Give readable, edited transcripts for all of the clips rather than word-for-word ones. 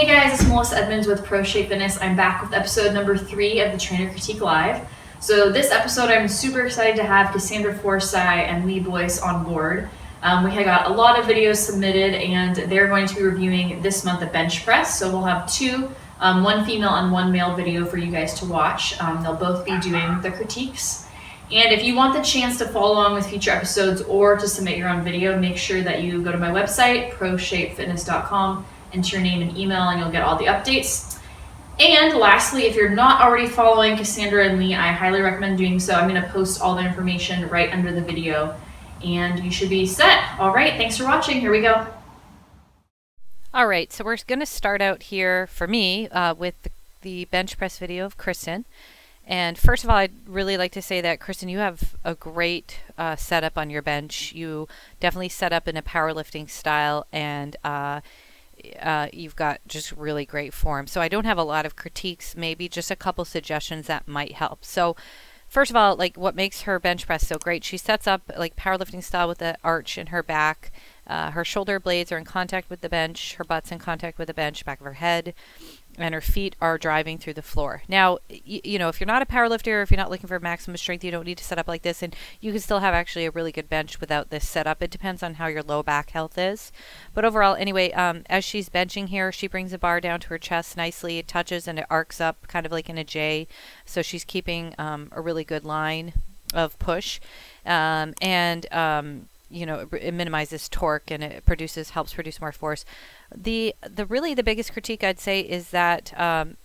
Hey guys, it's Melissa Edmonds with Pro Shape Fitness. I'm back with episode number 3 of the Trainer Critique Live. So this episode, I'm super excited to have Cassandra Forsythe and Boyce on board. We had got a lot of videos submitted, and they're going to be reviewing this month the bench press. So we'll have two, one female and one male video for you guys to watch. They'll both be doing the critiques. And if you want the chance to follow along with future episodes or to submit your own video, make sure that you go to my website, proshapefitness.com, enter your name and email, and you'll get all the updates. And lastly, if you're not already following Cassandra and me, I highly recommend doing so. I'm going to post all the information right under the video, and you should be set. All right, thanks for watching. Here we go. All right, so we're going to start out here for me with the bench press video of Kristen. And first of all, I'd really like to say that, Kristen, you have a great setup on your bench. You definitely set up in a powerlifting style, and you've got just really great form. So I don't have a lot of critiques, maybe just a couple suggestions that might help. So first of all, like, what makes her bench press so great, she sets up like powerlifting style with the arch in her back. Her shoulder blades are in contact with the bench, her butt's in contact with the bench, back of her head, and her feet are driving through the floor. Now, you know, if you're not a power lifter, if you're not looking for maximum strength, you don't need to set up like this, and you can still have actually a really good bench without this setup. It depends on how your low back health is. But overall, anyway, as she's benching here, she brings the bar down to her chest nicely. It touches and it arcs up kind of like in a J. So she's keeping a really good line of push. You know, it minimizes torque, and it helps produce more force. The biggest critique I'd say is that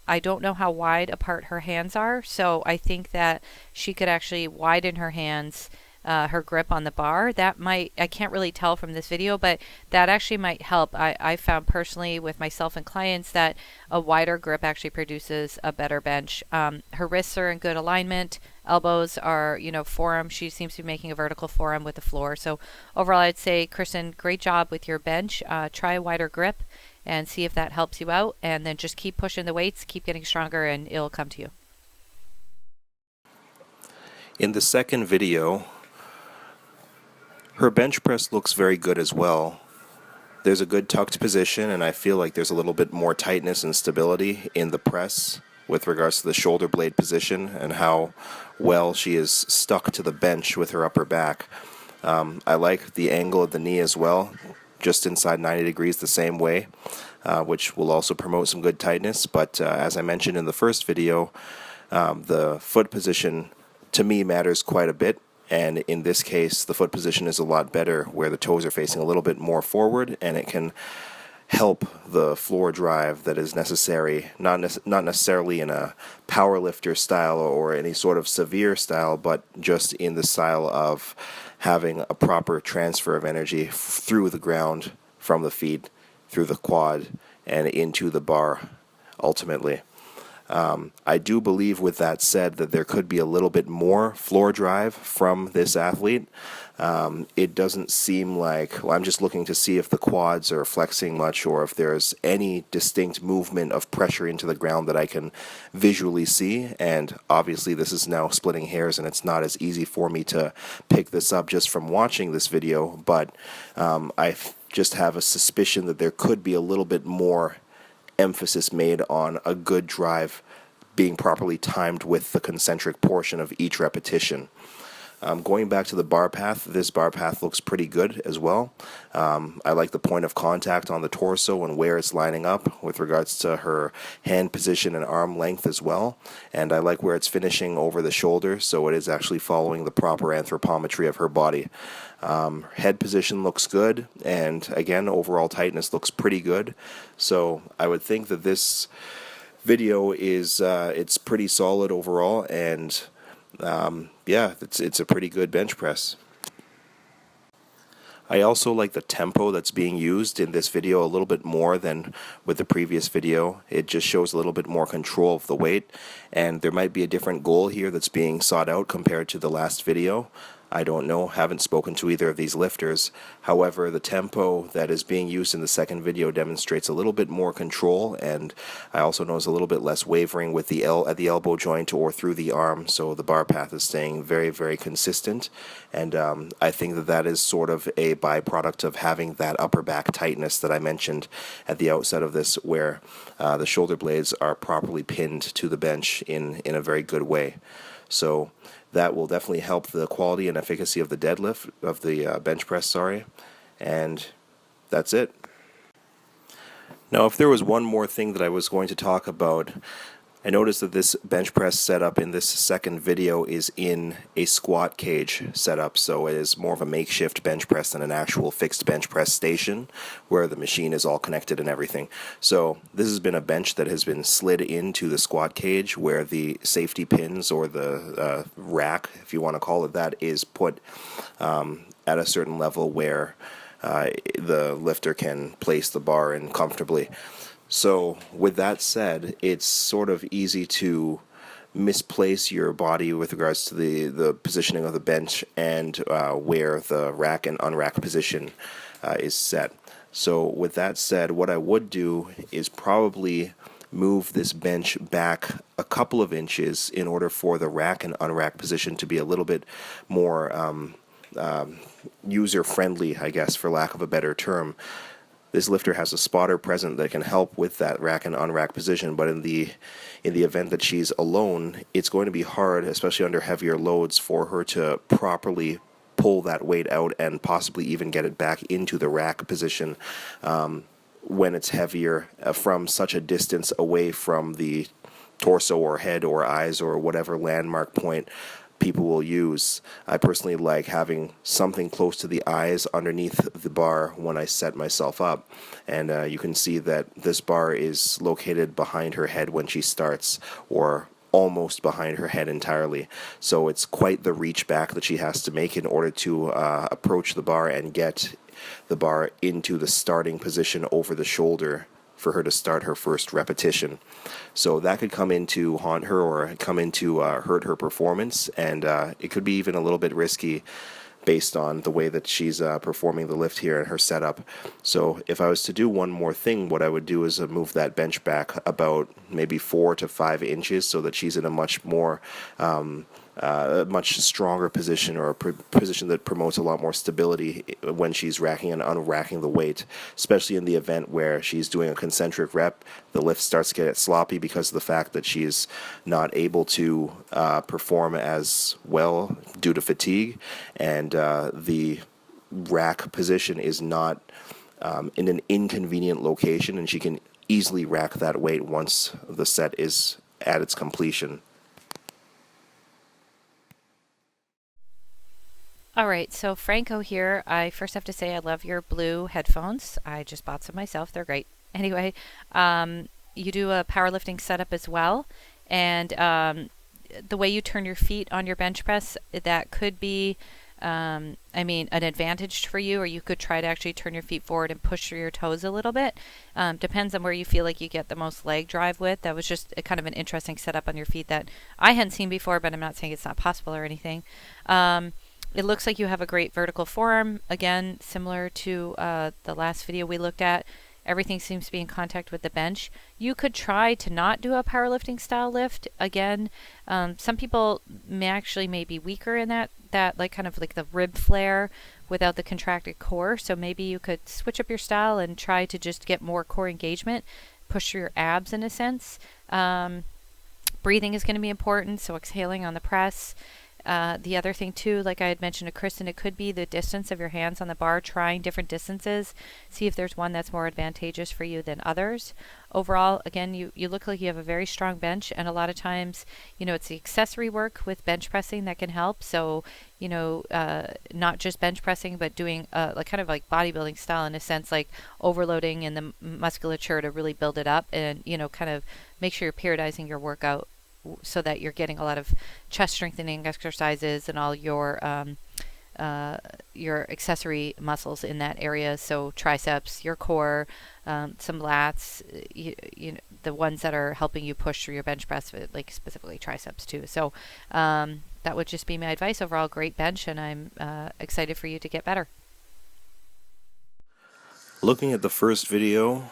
I don't know how wide apart her hands are, so I think that she could actually widen her hands, her grip on the bar. I can't really tell from this video, but that actually might help. I found personally with myself and clients that a wider grip actually produces a better bench. Her wrists are in good alignment. Elbows are, forearm. She seems to be making a vertical forearm with the floor. So overall, I'd say, Kristen, great job with your bench. Try a wider grip and see if that helps you out. And then just keep pushing the weights, keep getting stronger, and it'll come to you. In the second video, her bench press looks very good as well. There's a good tucked position, and I feel like there's a little bit more tightness and stability in the press with regards to the shoulder blade position and how well she is stuck to the bench with her upper back. I like the angle of the knee as well, just inside 90 degrees the same way, which will also promote some good tightness. But as I mentioned in the first video, the foot position to me matters quite a bit. And in this case, the foot position is a lot better where the toes are facing a little bit more forward, and it can help the floor drive that is necessary, not necessarily in a power lifter style or any sort of severe style, but just in the style of having a proper transfer of energy through the ground, from the feet, through the quad, and into the bar, ultimately. I do believe, with that said, that there could be a little bit more floor drive from this athlete. It doesn't seem like, I'm just looking to see if the quads are flexing much or if there's any distinct movement of pressure into the ground that I can visually see. And obviously this is now splitting hairs, and it's not as easy for me to pick this up just from watching this video, but I just have a suspicion that there could be a little bit more emphasis made on a good drive being properly timed with the concentric portion of each repetition. Going back to the bar path, this bar path looks pretty good as well. I like the point of contact on the torso and where it's lining up with regards to her hand position and arm length as well. And I like where it's finishing over the shoulder, so it is actually following the proper anthropometry of her body. Head position looks good, and again, overall tightness looks pretty good. So I would think that this video is it's pretty solid overall, and yeah, it's a pretty good bench press. I also like the tempo that's being used in this video a little bit more than with the previous video. It just shows a little bit more control of the weight, and there might be a different goal here that's being sought out compared to the last video. I don't know, haven't spoken to either of these lifters. However, the tempo that is being used in the second video demonstrates a little bit more control, and I also notice a little bit less wavering with the at the elbow joint or through the arm, so the bar path is staying very, very consistent, and I think that that is sort of a byproduct of having that upper back tightness that I mentioned at the outset of this, where the shoulder blades are properly pinned to the bench in a very good way. So that will definitely help the quality and efficacy of the deadlift, of the bench press, and that's it. Now, if there was one more thing that I was going to talk about, I noticed that this bench press setup in this second video is in a squat cage setup, so it is more of a makeshift bench press than an actual fixed bench press station where the machine is all connected and everything. So this has been a bench that has been slid into the squat cage where the safety pins, or the rack, if you want to call it that, is put at a certain level where the lifter can place the bar in comfortably. So with that said, it's sort of easy to misplace your body with regards to the positioning of the bench and where the rack and unrack position is set. So with that said, what I would do is probably move this bench back a couple of inches in order for the rack and unrack position to be a little bit more user-friendly, I guess, for lack of a better term. This lifter has a spotter present that can help with that rack and unrack position, but in the event that she's alone, it's going to be hard, especially under heavier loads, for her to properly pull that weight out and possibly even get it back into the rack position when it's heavier from such a distance away from the torso or head or eyes or whatever landmark point people will use. I personally like having something close to the eyes underneath the bar when I set myself up, and you can see that this bar is located behind her head when she starts, or almost behind her head entirely. So it's quite the reach back that she has to make in order to approach the bar and get the bar into the starting position over the shoulder for her to start her first repetition. So that could come in to haunt her or come in to hurt her performance, and it could be even a little bit risky based on the way that she's performing the lift here and her setup. So if I was to do one more thing, what I would do is move that bench back about maybe 4 to 5 inches so that she's in a much more much stronger position, or a position that promotes a lot more stability when she's racking and unracking the weight, especially in the event where she's doing a concentric rep. The lift starts to get sloppy because of the fact that she's not able to perform as well due to fatigue, and the rack position is not in an inconvenient location, and she can easily rack that weight once the set is at its completion. All right, so Franco here. I first have to say I love your blue headphones. I just bought some myself. They're great. Anyway, you do a powerlifting setup as well, and the way you turn your feet on your bench press, that could be, an advantage for you, or you could try to actually turn your feet forward and push through your toes a little bit. Depends on where you feel like you get the most leg drive with. That was just a kind of an interesting setup on your feet that I hadn't seen before, but I'm not saying it's not possible or anything. It looks like you have a great vertical forearm. Again, similar to the last video we looked at. Everything seems to be in contact with the bench. You could try to not do a powerlifting style lift. Again, some people may be weaker in that like kind of like the rib flare without the contracted core. So maybe you could switch up your style and try to just get more core engagement, push through your abs in a sense. Breathing is going to be important, so exhaling on the press. The other thing too, like I had mentioned to Kristen, it could be the distance of your hands on the bar, trying different distances, see if there's one that's more advantageous for you than others. Overall, again, you look like you have a very strong bench, and a lot of times, it's the accessory work with bench pressing that can help. So, not just bench pressing, but doing like kind of like bodybuilding style in a sense, like overloading in the musculature to really build it up, and, kind of make sure you're periodizing your workout so that you're getting a lot of chest strengthening exercises and all your your accessory muscles in that area. So triceps, your core, some lats, the ones that are helping you push through your bench press, like specifically triceps too. So that would just be my advice. Overall, great bench, and I'm excited for you to get better. Looking at the first video,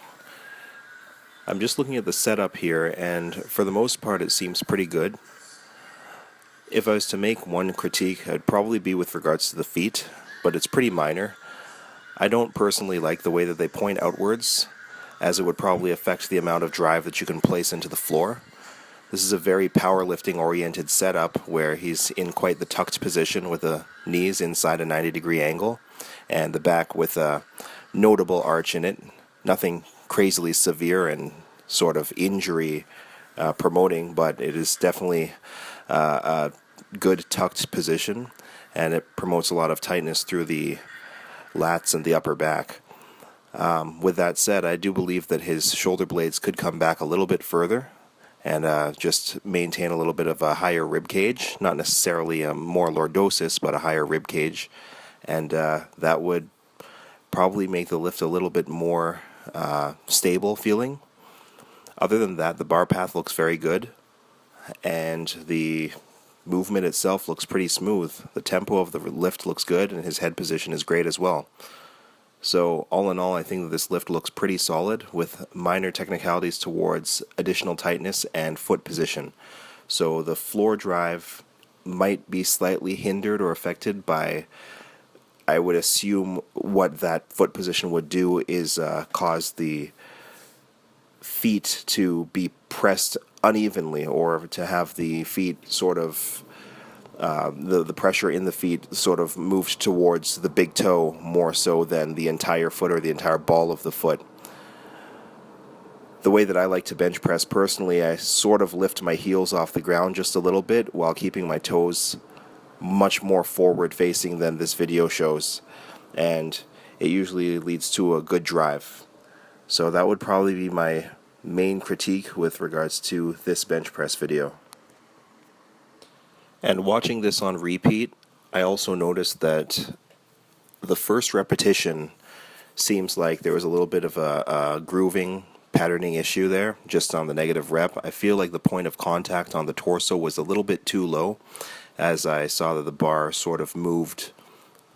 I'm just looking at the setup here, and for the most part it seems pretty good. If I was to make one critique, it'd probably be with regards to the feet, but it's pretty minor. I don't personally like the way that they point outwards, as it would probably affect the amount of drive that you can place into the floor. This is a very powerlifting oriented setup where he's in quite the tucked position with the knees inside a 90-degree angle and the back with a notable arch in it. Nothing crazily severe and sort of injury promoting, but it is definitely a good tucked position, and it promotes a lot of tightness through the lats and the upper back. With that said, I do believe that his shoulder blades could come back a little bit further and just maintain a little bit of a higher rib cage, not necessarily a more lordosis, but a higher rib cage, and that would probably make the lift a little bit more stable feeling. Other than that, the bar path looks very good, and the movement itself looks pretty smooth. The tempo of the lift looks good, and his head position is great as well. So all in all, I think that this lift looks pretty solid with minor technicalities towards additional tightness and foot position. So the floor drive might be slightly hindered or affected by, I would assume what that foot position would do is cause the feet to be pressed unevenly, or to have the feet sort of the pressure in the feet sort of moved towards the big toe more so than the entire foot or the entire ball of the foot. The way that I like to bench press personally, I sort of lift my heels off the ground just a little bit while keeping my toes much more forward facing than this video shows, and it usually leads to a good drive. So that would probably be my main critique with regards to this bench press video. And watching this on repeat, I also noticed that the first repetition seems like there was a little bit of a grooving, patterning issue there, just on the negative rep. I feel like the point of contact on the torso was a little bit too low, as I saw that the bar sort of moved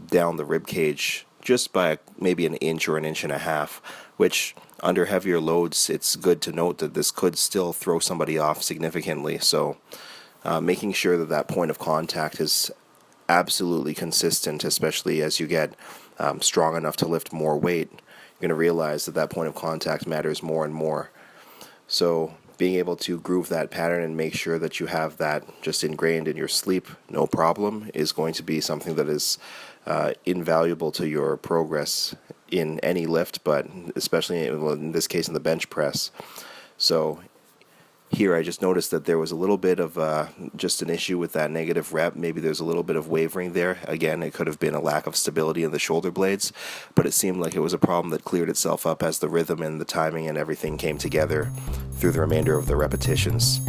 down the rib cage just by maybe an inch or an inch and a half, which under heavier loads, it's good to note that this could still throw somebody off significantly. So making sure that that point of contact is absolutely consistent, especially as you get strong enough to lift more weight, you're going to realize that that point of contact matters more and more. So being able to groove that pattern and make sure that you have that just ingrained in your sleep, no problem, is going to be something that is invaluable to your progress in any lift, but especially in this case in the bench press. So here I just noticed that there was a little bit of just an issue with that negative rep. Maybe there's a little bit of wavering there. Again, it could have been a lack of stability in the shoulder blades, but it seemed like it was a problem that cleared itself up as the rhythm and the timing and everything came together through the remainder of the repetitions.